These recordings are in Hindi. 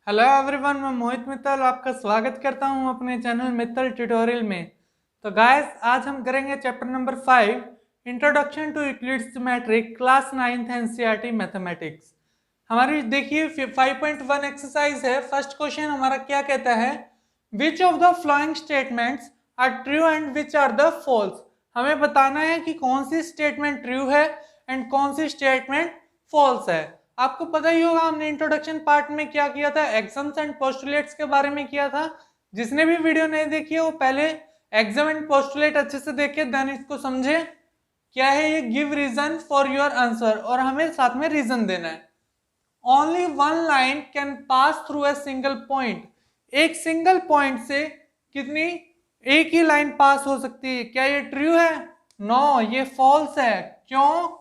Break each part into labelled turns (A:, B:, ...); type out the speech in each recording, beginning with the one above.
A: हेलो एवरीवन, मैं मोहित मित्तल आपका स्वागत करता हूं अपने चैनल मित्तल ट्यूटोरियल में। तो गाइस, आज हम करेंगे chapter number 5 introduction to Euclid's geometry class 9th NCERT mathematics. हमारी देखिए 5.1 एक्सरसाइज है। फर्स्ट क्वेश्चन हमारा क्या कहता है, which of the following statements are true and which are the false. हमें बताना है कि कौन सी स्टेटमेंट ट्रू है एंड कौन सी स्टेटमेंट फॉल्स है। आपको पता ही होगा, हमने इंट्रोडक्शन पार्ट में क्या किया था, एक्सम्स एंड पोस्टुलेट्स के बारे में किया था। जिसने भी वीडियो नहीं देखी है वो पहले एग्जाम एंड पोस्टुलेट अच्छे से देखे, देन इसको समझे क्या है ये। Give reason for your answer, और हमें साथ में रीजन देना है। Only one line can pass through a single point. एक सिंगल पॉइंट से कितनी, एक ही लाइन पास हो सकती है। क्या ये ट्रू है? नो, ये फॉल्स है। क्यों?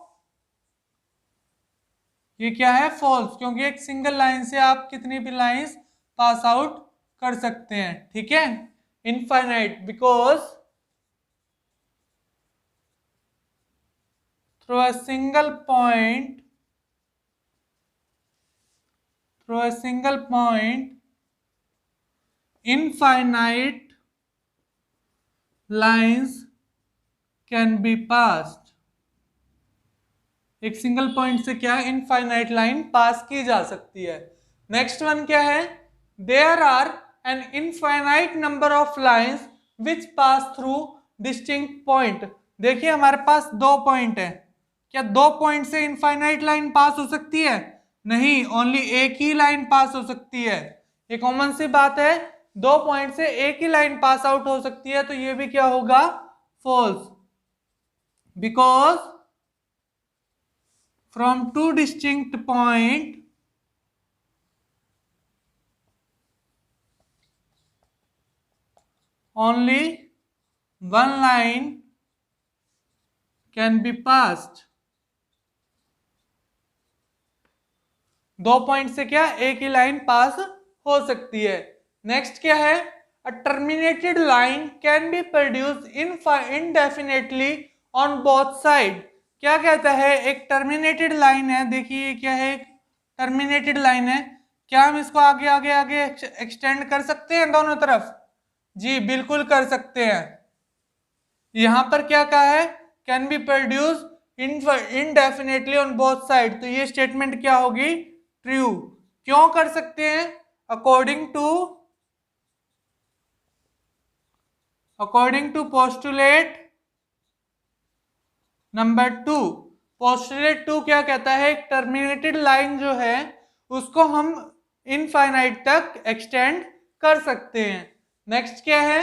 A: ये क्या है? फॉल्स, क्योंकि एक सिंगल लाइन से आप कितनी भी लाइंस पास आउट कर सकते हैं। ठीक है, infinite, because through a single point infinite lines can be passed। एक सिंगल पॉइंट से क्या, इनफाइनाइट लाइन पास की जा सकती है। नेक्स्ट वन क्या है, there are an infinite number of lines which pass through distinct point. देखिए हमारे पास दो पॉइंट है। क्या दो पॉइंट से इनफाइनाइट लाइन पास हो सकती है? नहीं, ओनली एक ही लाइन पास हो सकती है। ये कॉमन सी बात है, दो पॉइंट से एक ही लाइन पास आउट हो सकती है। तो ये भी क्या होगा? False, because from two distinct point only one line can be passed। दो पॉइंट से क्या, एक ही लाइन पास हो सकती है। नेक्स्ट क्या है, a terminated line can be produce indefinitely on both side. क्या कहता है, एक टर्मिनेटेड लाइन है। देखिए क्या है, एक टर्मिनेटेड लाइन है। क्या हम इसको आगे आगे आगे एक्सटेंड कर सकते हैं दोनों तरफ? जी बिल्कुल कर सकते हैं। यहां पर क्या कहा है, can be produce indefinitely on both side. तो ये स्टेटमेंट क्या होगी? ट्रू। क्यों कर सकते हैं? According to postulate number 2। Postulate 2 क्या कहता है, एक टर्मिनेटेड लाइन जो है उसको हम इनफाइनाइट तक एक्सटेंड कर सकते हैं। नेक्स्ट क्या है,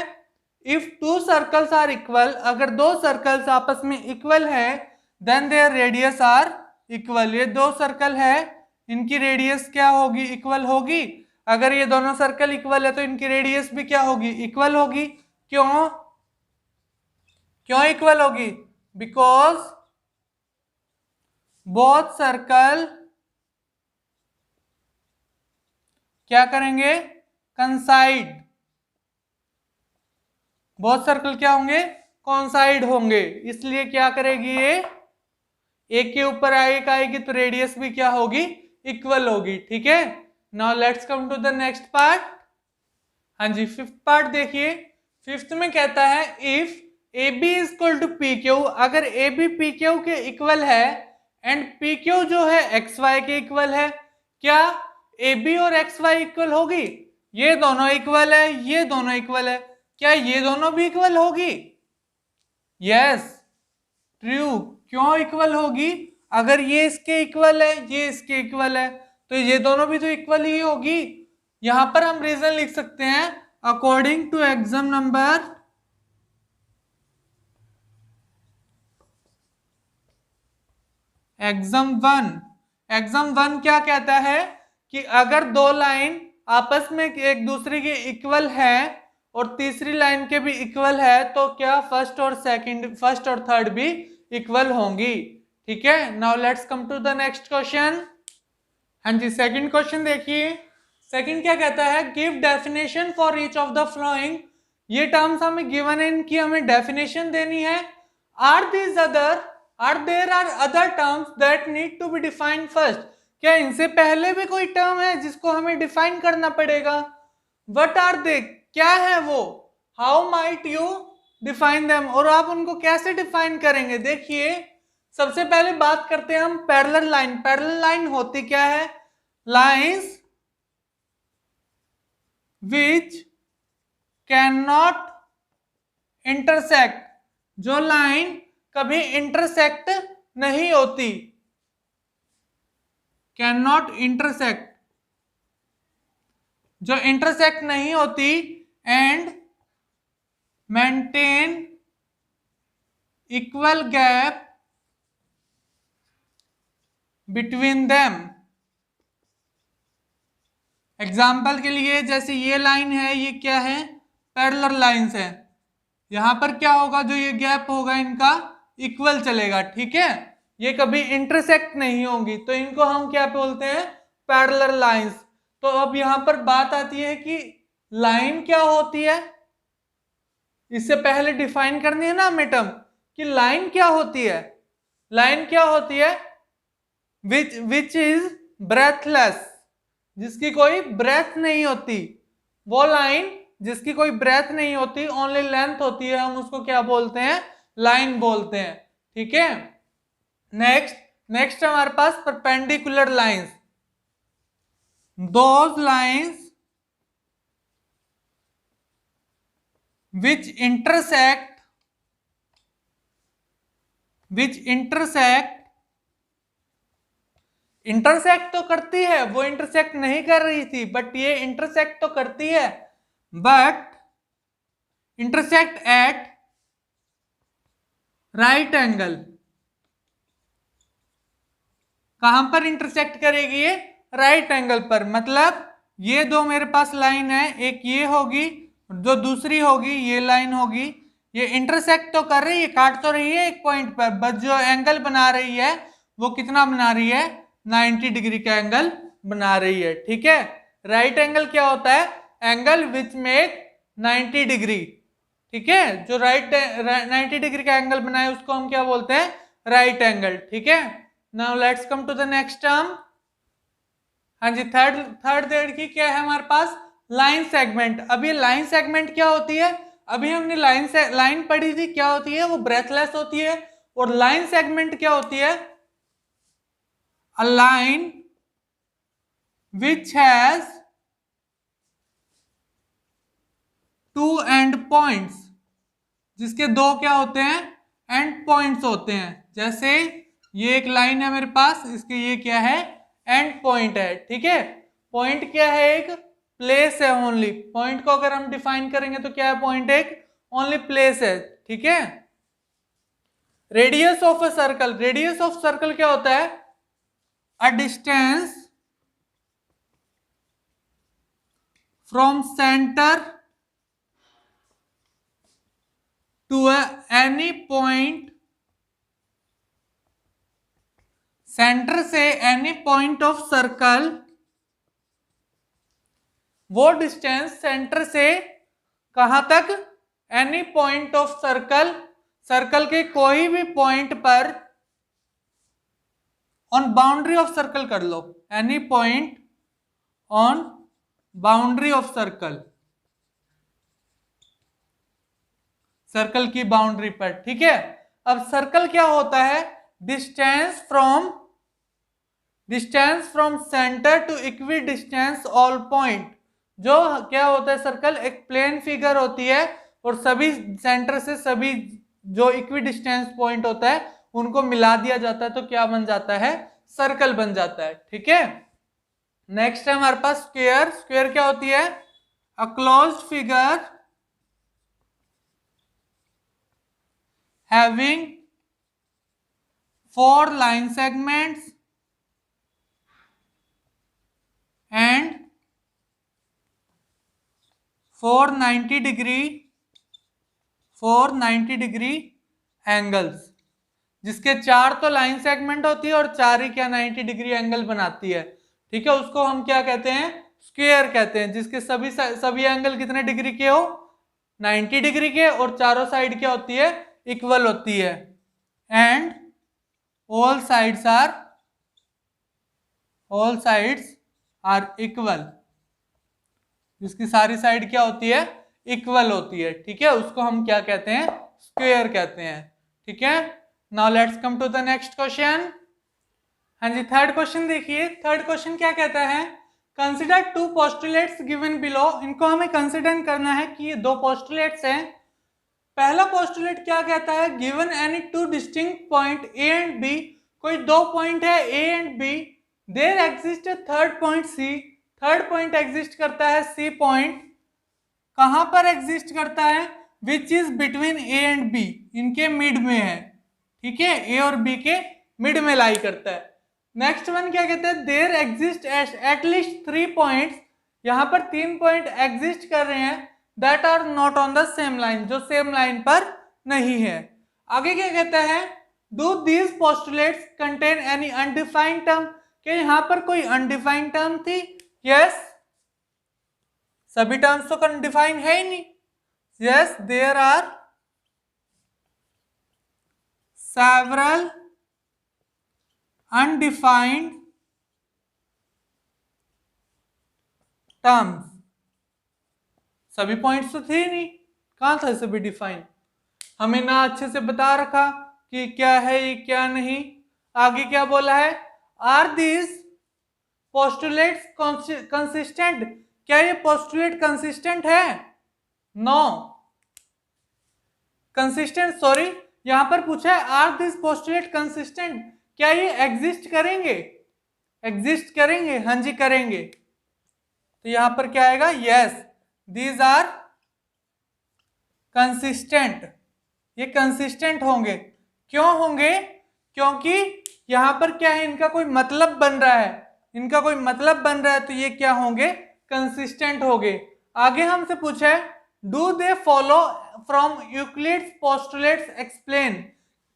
A: if two circles are equal, अगर दो सर्कल्स आपस में इक्वल है, then their radius are equal. ये दो सर्कल है, इनकी रेडियस क्या होगी? इक्वल होगी। अगर ये दोनों सर्कल इक्वल है तो इनकी रेडियस भी क्या होगी? इक्वल होगी। क्यों इक्वल होगी? बिकॉज बोथ सर्कल क्या करेंगे? कंसाइड। बोथ सर्कल क्या होंगे? कॉन्साइड होंगे। इसलिए क्या करेगी ये, एक के ऊपर एक आएगी तो रेडियस भी क्या होगी? इक्वल होगी। ठीक है, now let's come to the next part. हाँ जी, फिफ्थ पार्ट देखिए। फिफ्थ में कहता है, if A B is equal to P Q, अगर ए बी पी क्यू के इक्वल है एंड पी क्यू जो है एक्स वाई के इक्वल है, क्या ए बी और एक्स वाई इक्वल होगी? ये दोनों इक्वल है, ये दोनों इक्वल है। क्या ये दोनों भी इक्वल होगी? Yes, true. क्यों इक्वल होगी? अगर ये इसके इक्वल है, ये इसके इक्वल है, तो ये दोनों भी तो इक्वल ही होगी। यहां पर हम रीजन लिख सकते हैं, according to exam number exam one क्या कहता है कि अगर दो लाइन आपस में एक दूसरे के इक्वल है और तीसरी लाइन के भी इक्वल है, तो क्या फर्स्ट और थर्ड भी इक्वल होंगी। ठीक है, now let's come to the next question. हाँ जी, सेकंड क्वेश्चन देखिए। सेकंड क्या कहता है, give definition for each of the following. ये टर्म्स हमें गिवन है, इनकी हमें डेफिनेशन देनी है। Are there are other terms that need to be defined first. क्या इनसे पहले भी कोई टर्म है जिसको हमें डिफाइन करना पड़ेगा? वट आर दे, क्या है वो? How might you define them, और आप उनको कैसे डिफाइन करेंगे? देखिए, सबसे पहले बात करते हैं हम पैरेलल लाइन। पैरेलल लाइन होती क्या है? Lines which can not intersect, जो लाइन कभी इंटरसेक्ट नहीं होती, कैन नॉट इंटरसेक्ट, जो इंटरसेक्ट नहीं होती, and maintain equal gap between them. Example के लिए, जैसे ये लाइन है, ये क्या है? पैरेलल लाइंस है। यहां पर क्या होगा? जो ये गैप होगा इनका इक्वल चलेगा, ठीक है? ये कभी इंटरसेक्ट नहीं होंगी, तो इनको हम क्या बोलते हैं? Parallel lines. तो अब यहां पर बात आती है कि लाइन क्या होती है। इससे पहले डिफाइन करनी है ना हमें टर्म कि लाइन क्या होती है। लाइन क्या होती है? विच इज ब्रेथलेस, जिसकी कोई ब्रेथ नहीं होती। वो लाइन जिसकी कोई ब्रेथ नहीं होती, ओनली लेंथ होती है, हम उसको क्या बोलते हैं? लाइन बोलते हैं, ठीक है? नेक्स्ट हमारे पास perpendicular lines. Those lines which intersect तो करती है, वो इंटरसेक्ट नहीं कर रही थी, बट ये इंटरसेक्ट तो करती है, but intersect at right angle. कहां पर इंटरसेक्ट करेगी ये? राइट एंगल पर। मतलब ये दो मेरे पास लाइन है, एक ये होगी, जो दूसरी होगी ये लाइन होगी। ये इंटरसेक्ट तो कर रही है, काट तो रही है एक पॉइंट पर, बट जो एंगल बना रही है वो कितना बना रही है? 90 डिग्री का एंगल बना रही है, ठीक है? राइट एंगल क्या होता है? एंगल विच मेक 90 डिग्री, ठीक है? जो 90 डिग्री का एंगल बनाए उसको हम क्या बोलते हैं? राइट एंगल, ठीक है? Now let's come to the next term. हाँ जी, थर्ड देखिए क्या है हमारे पास? Line segment. अब ये लाइन सेगमेंट क्या होती है? अभी हमने लाइन पढ़ी थी, क्या होती है? वो ब्रेथलेस होती है। और लाइन सेगमेंट क्या होती है? A line which has two end points, जिसके दो क्या होते हैं? एंड पॉइंट्स होते हैं। जैसे ये एक लाइन है मेरे पास, इसके ये क्या है? एंड पॉइंट है, ठीक है? पॉइंट क्या है? एक प्लेस है ओनली। पॉइंट को अगर हम डिफाइन करेंगे तो क्या है? पॉइंट एक ओनली प्लेस है, ठीक है? Radius of a circle, radius of circle क्या होता है? A distance from centre to any point, centre से एनी पॉइंट ऑफ सर्कल, वो डिस्टेंस सेंटर से कहां तक? Any point of circle, circle के कोई भी पॉइंट पर, ऑन बाउंड्री ऑफ सर्कल कर लो, any point on boundary of circle, circle की बाउंड्री पर, ठीक है? अब सर्कल क्या होता है? Distance from centre to equidistance all point. जो क्या होता है? सर्कल एक प्लेन फिगर होती है, और सभी सेंटर से सभी जो इक्वी डिस्टेंस पॉइंट होता है उनको मिला दिया जाता है, तो क्या बन जाता है? सर्कल बन जाता है, ठीक है? नेक्स्ट है हमारे पास स्क्वायर। स्क्वायर क्या होती है? A closed figure having 4 line segments and 490 degree angles, जिसके 4 तो लाइन सेगमेंट होती है और 4 ही क्या 90 डिग्री एंगल बनाती है, ठीक है? उसको हम क्या कहते हैं? स्क्वायर कहते हैं। जिसके सभी एंगल कितने डिग्री के हो? 90 डिग्री के, और चारों साइड क्या होती है? इक्वल होती है। And all sides are all sides are equal, जिसकी सारी साइड क्या होती है, इक्वल होती है, ठीक है, उसको हम क्या कहते हैं, स्क्वायर कहते हैं, ठीक है। Now let's come to the next question. हाँ जी, थर्ड क्वेश्चन देखिए, थर्ड क्वेश्चन क्या कहता है, consider two postulates given below. इनको हमें कंसिडर करना है कि ये दो पोस्टुलेट्स हैं। पहला पोस्टुलेट क्या कहता है, given any two distinct point A and B, कोई दो पॉइंट है A and B, there exist a third point C, third point exist करता है सी पॉइंट, कहां पर एग्जिस्ट करता है, which is between A and B, इनके मिड में है, ठीक है, ए और बी के मिड में लाई करता है। नेक्स्ट वन क्या कहते हैं, देयर एग्जिस्ट एटलीस्ट 3 पॉइंट्स, यहां पर 3 पॉइंट एग्जिस्ट कर रहे हैं, that are not on the same line, जो सेम लाइन पर नहीं है। आगे क्या कहता है, do these postulates contain any undefined term, क्या यहां पर कोई अनडिफाइंड टर्म थी, यस, सभी टर्म्स तो अनडिफाइंड है ही नहीं, yes, there are several undefined terms, सभी पॉइंट्स तो थे ही नहीं, कहां था सभी डिफाइन, हमें ना अच्छे से बता रखा कि क्या है ये क्या नहीं। आगे क्या बोला है, आर दीज पोस्टुलेट्स कंसिस्टेंट, क्या ये पोस्टुलेट कंसिस्टेंट है, नो कंसिस्टेंट, सॉरी, यहां पर पूछा है आर दिस पोस्टुलेट कंसिस्टेंट, क्या ये एग्जिस्ट करेंगे, एग्जिस्ट करेंगे, हाँ जी करेंगे, तो यहां पर क्या आएगा, यस, दीज आर कंसिस्टेंट, ये कंसिस्टेंट होंगे, क्यों होंगे, क्योंकि यहां पर क्या है, इनका कोई मतलब बन रहा है, इनका कोई मतलब बन रहा है, तो ये क्या होंगे, कंसिस्टेंट होंगे। आगे हमसे पूछा है, do they follow from Euclid's postulates explain,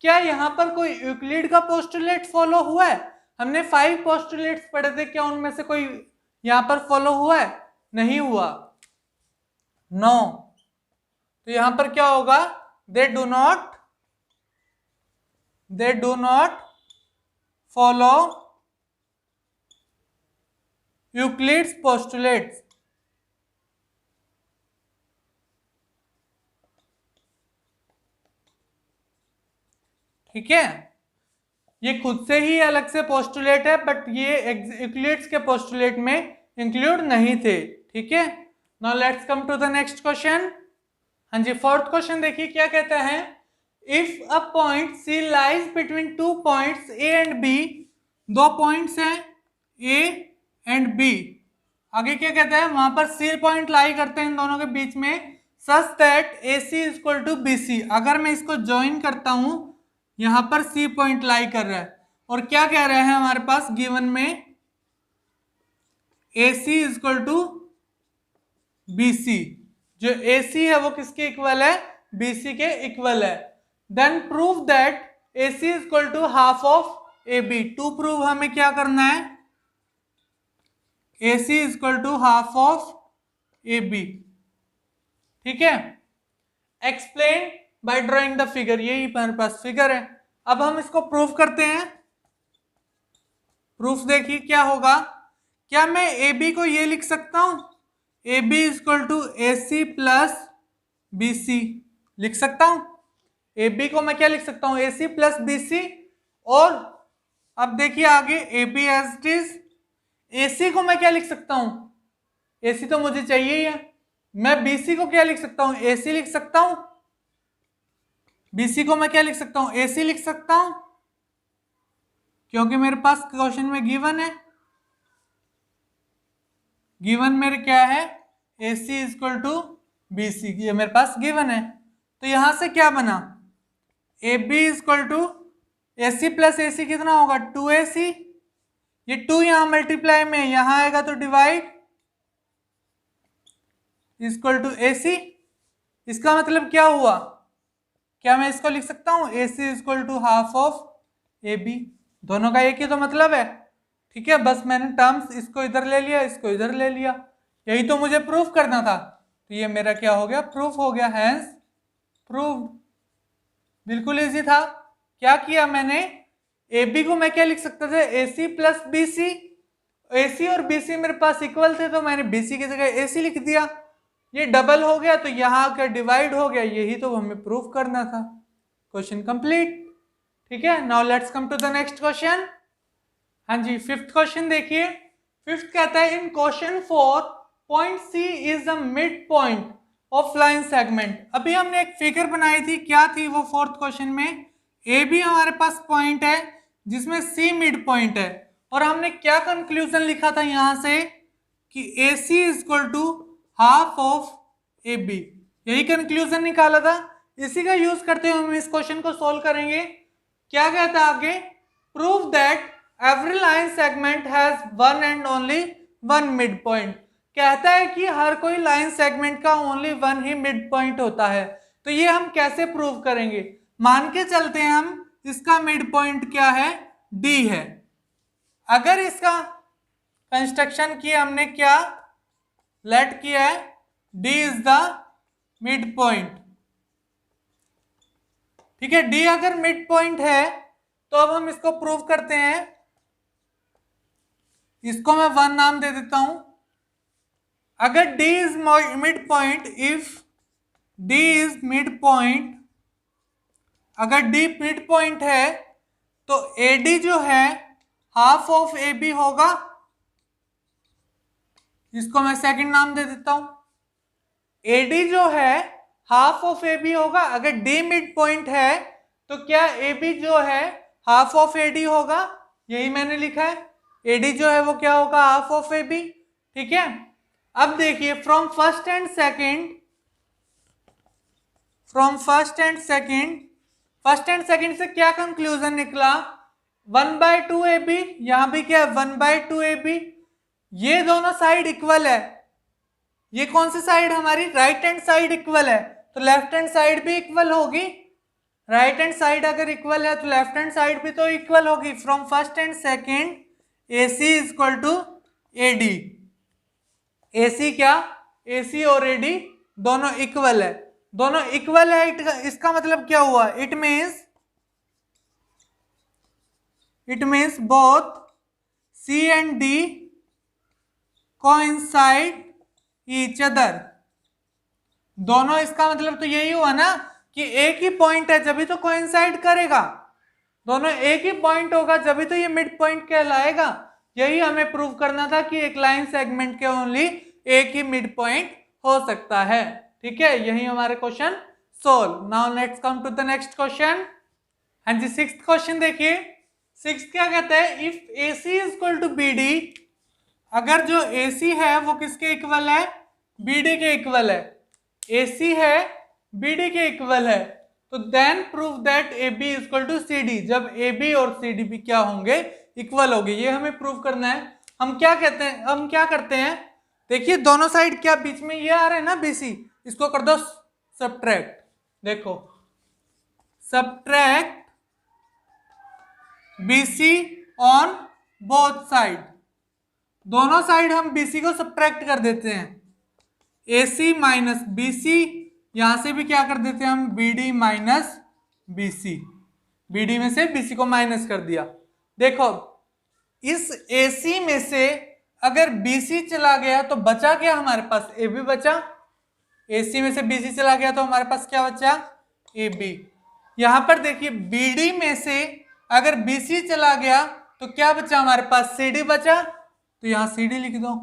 A: क्या यहां पर कोई यूक्लिड का पोस्टुलेट फॉलो हुआ है, हमने 5 पोस्टुलेट्स पढ़े थे, क्या उनमें से कोई यहां पर फॉलो हुआ है, नहीं हुआ, नो, तो यहां पर क्या होगा, they do not follow Euclid's postulates, ठीक है, ये खुद से ही अलग से पोस्टुलेट है, बट ये यूक्लिड्स के पोस्टुलेट में इंक्लूड नहीं थे, ठीक है। Now let's come to the next question. हाँ जी, फोर्थ क्वेश्चन देखिए क्या कहता है, if a point C lies between 2 points A and B, दो पॉइंट्स हैं ए एंड बी, आगे क्या कहता है, वहां पर सी पॉइंट लाई करते हैं इन दोनों के बीच में, such that A C equal to B C, अगर मैं इसको ज्वाइन करता हूं, यहां पर सी पॉइंट लाई कर रहा है, और क्या कह रहे हैं हमारे पास गिवन में, ए सी इक्वल टू बी सी, जो ए सी है वो किसके इक्वल है, बी सी के इक्वल है, then prove that A C equal to half of A B, to prove हमें क्या करना है, A C equal to half of A B, ठीक है, explain by drawing the figure, यही हमारे पास फिगर है, अब हम इसको प्रूफ करते हैं। प्रूफ देखिए क्या होगा, क्या मैं ए बी को ये लिख सकता हूं, A B equal to A C plus B C, लिख सकता हूं, ए बी को मैं क्या लिख सकता हूं, ए सी प्लस बी सी, और अब देखिए आगे A B as it is, A C को मैं क्या लिख सकता हूं, ए सी तो मुझे चाहिए ही है, मैं बी सी को क्या लिख सकता हूं, ए सी लिख सकता हूं, बी सी को मैं क्या लिख सकता हूं, ए सी लिख सकता हूं, क्योंकि मेरे पास क्वेश्चन में गिवन है, गिवन मेरे क्या है, A C equal to B सी, ये मेरे पास गिवन है, तो यहां से क्या बना, A B equal to A C plus A C कितना होगा, 2ac, ये 2 यहां मल्टीप्लाई में, यहां आएगा तो डिवाइड, इक्वल टू ए सी, इसका मतलब क्या हुआ, क्या मैं इसको लिख सकता हूं, A C equal to half of A B, दोनों का एक ही तो मतलब है, ठीक है, बस मैंने टर्म्स इसको इधर ले लिया, इसको इधर ले लिया, यही तो मुझे प्रूफ करना था, तो ये मेरा क्या हो गया, प्रूफ हो गया, हैंस प्रूव्ड, बिल्कुल इजी था। क्या किया मैंने, ए बी को मैं क्या लिख सकता था, A C plus B C, AC और BC मेरे पास इक्वल थे तो मैंने BC की जगह AC लिख दिया। ये डबल हो गया तो यहाँ आकर डिवाइड हो गया, यही तो हमें प्रूव करना था। Question complete. ठीक है, now let's come to the next question. हाँ जी, फिफ्थ क्वेश्चन देखिए। फिफ्थ कहता है in question 4 point C is the mid point of line segment. अभी हमने एक फिगर बनाई थी, क्या थी वो फोर्थ क्वेश्चन में? AB हमारे पास पॉइंट है जिसमें C मिड पॉइंट है, और हमने क्या कंक्लूजन लिखा था यहां से कि AC is equal to half of AB, यही कंक्लूजन निकाला था। इसी का यूज करते हुए हम इस क्वेश्चन को सोल्व करेंगे। क्या कहता है आगे? Prove that every line segment has one and only one mid point. कहता है कि हर कोई लाइन सेगमेंट का ओनली वन ही मिड पॉइंट होता है। तो ये हम कैसे प्रूव करेंगे? मान के चलते हैं हम इसका मिड पॉइंट क्या है? D है। अगर इसका कंस्ट्रक्शन किया हमने, क्या लेट किया है? D is the mid point. ठीक है, D अगर मिड पॉइंट है तो अब हम इसको प्रूव करते हैं। इसको मैं 1 नाम दे देता हूं। अगर D is mid point, if D is mid point, अगर D मिड पॉइंट है तो AD जो है हाफ ऑफ AB होगा। इसको मैं सेकंड नाम दे देता हूं। AD जो है हाफ ऑफ AB होगा। अगर D मिड पॉइंट है तो क्या AB जो है हाफ ऑफ AD होगा, यही मैंने लिखा है। AD जो है वो क्या होगा? Half of AB। ठीक है, अब देखिए from first and second, first and second से क्या कंक्लूजन निकला? 1/2 AB, यहां भी क्या है? 1/2 AB। ये दोनों साइड इक्वल है। ये कौन सी साइड? हमारी राइट हैंड साइड इक्वल है, तो लेफ्ट हैंड साइड भी इक्वल होगी। राइट हैंड साइड अगर इक्वल है तो लेफ्ट हैंड साइड भी तो इक्वल होगी। From first and second AC is equal to AD। AC क्या? AC और AD दोनों इक्वल है। दोनों इक्वल है, इसका मतलब क्या हुआ? It means both C and D coincide each other। दोनों, इसका मतलब तो यही हुआ ना कि एक ही पॉइंट है जब भी तो कोइंसाइड करेगा। दोनों एक ही पॉइंट होगा जब भी तो ये मिड पॉइंट कहलाएगा। यही हमें प्रूव करना था कि एक लाइन सेगमेंट के ओनली एक ही मिड पॉइंट हो सकता है। ठीक है, यही हमारे question solve. Now let's come to the next question. हाँ जी, सिक्स्थ क्वेश्चन देखिए। सिक्स्थ क्या कहता है? If AC is equal to BD, अगर जो AC है वो किसके इक्वल है? BD के इक्वल है। AC है BD के इक्वल है, तो then prove that AB is equal to CD। जब AB और CD भी क्या होंगे? इक्वल होंगे। ये हमें प्रूव करना है। हम क्या करते हैं? देखिए दोनों साइड क्या बीच में ये आ रहा है ना BC, इसको कर दो सब्ट्रैक्ट। देखो subtract BC on both side. दोनों साइड हम BC को सब्ट्रैक्ट कर देते हैं। AC माइनस BC, यहां से भी क्या कर देते हैं हम? BD minus BC। BD में से BC को माइनस कर दिया। देखो इस AC में से अगर BC चला गया तो बचा क्या हमारे पास? AB बचा। AC में से BC चला गया तो हमारे पास क्या बचा? AB। यहां पर देखिए BD में से अगर BC चला गया तो क्या बचा हमारे पास? CD बचा, तो यहां CD लिख दो।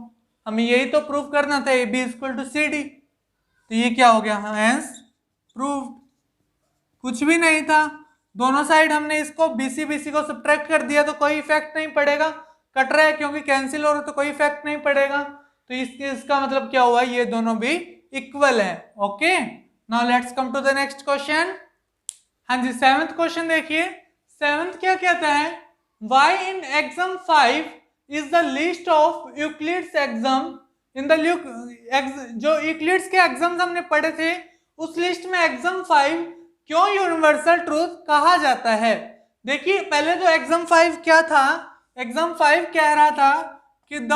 A: हमें यही तो प्रूव करना था, AB इक्वल टू CD। तो ये क्या हो गया? Hence proved. कुछ भी नहीं था, दोनों साइड हमने इसको BC को सब्ट्रैक्ट कर दिया तो कोई इफेक्ट नहीं पड़ेगा। कट रहा है क्योंकि कैंसिल हो रहा है तो कोई इफेक्ट नहीं पड़ेगा। तो इसका मतलब क्या हुआ? ये दोनों भी इक्वल है। Okay, now let's come to the next question. हाँ जी, सेवंथ क्वेश्चन देखिए। सेवंथ क्या कहता है? Y in exam 5 is the list of Euclid's exam in the जो यूक्लिड्स के एग्जाम्स हमने पढ़े थे उस लिस्ट में एग्जाम 5 क्यों यूनिवर्सल ट्रूथ कहा जाता है? देखिए पहले तो एग्जाम 5 क्या था? एग्जाम 5 कह रहा था कि the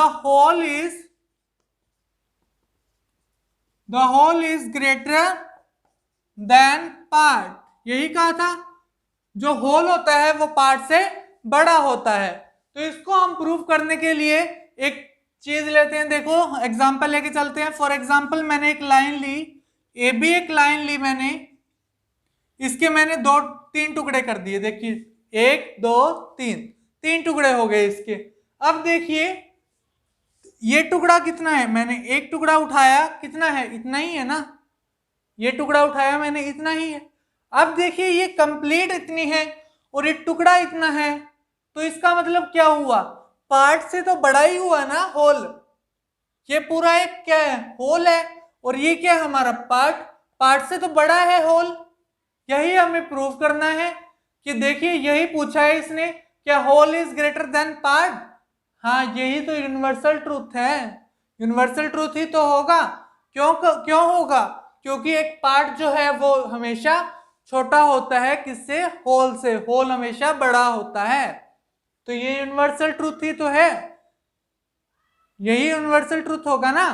A: whole is greater than part. यही कहा था, जो होल होता है वो पार्ट से बड़ा होता है। तो इसको हम प्रूव करने के लिए एक चीज लेते हैं, देखो एग्जांपल लेके चलते हैं। फॉर एग्जांपल मैंने एक लाइन ली, ए बी एक लाइन ली मैंने, इसके मैंने दो तीन टुकड़े कर दिए, देखिए 1 2 3, तीन टुकड़े हो गए इसके। अब देखिए ये टुकड़ा कितना है, मैंने एक टुकड़ा उठाया, कितना है, इतना ही है ना, ये टुकड़ा उठाया मैंने, इतना ही है। अब देखिए ये कंप्लीट इतनी है और ये टुकड़ा इतना है, तो इसका मतलब क्या हुआ, पार्ट से तो बड़ा ही हुआ ना होल। ये पूरा एक क्या है, होल है, और ये क्या है हमारा पार्ट, पार्ट से तो बड़ा है होल। यही हमें प्रूव करना है कि देखिए यही पूछा है इसने, क्या whole is greater than part. हाँ यही तो यूनिवर्सल ट्रूथ है, यूनिवर्सल ट्रूथ ही तो होगा। क्यों होगा, क्योंकि एक पार्ट जो है वो हमेशा छोटा होता है किससे, होल से, होल हमेशा बड़ा होता है। तो ये यूनिवर्सल ट्रूथ ही तो है, यही यूनिवर्सल ट्रूथ होगा ना,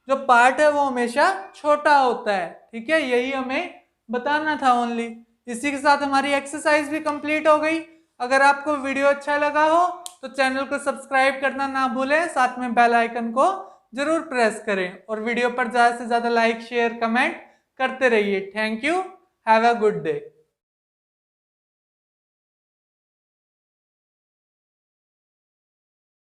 A: जो पार्ट है वो हमेशा छोटा होता है। ठीक है, यही हमें बताना था ओनली। इसी के साथ हमारी एक्सरसाइज भी कंप्लीट हो गई। अगर आपको वीडियो अच्छा लगा हो तो चैनल को सब्सक्राइब करना ना भूलें, साथ में बेल आइकन को जरूर प्रेस करें, और वीडियो पर ज़्यादा से ज़्यादा लाइक शेयर कमेंट करते रहिए। Thank you, have a good day.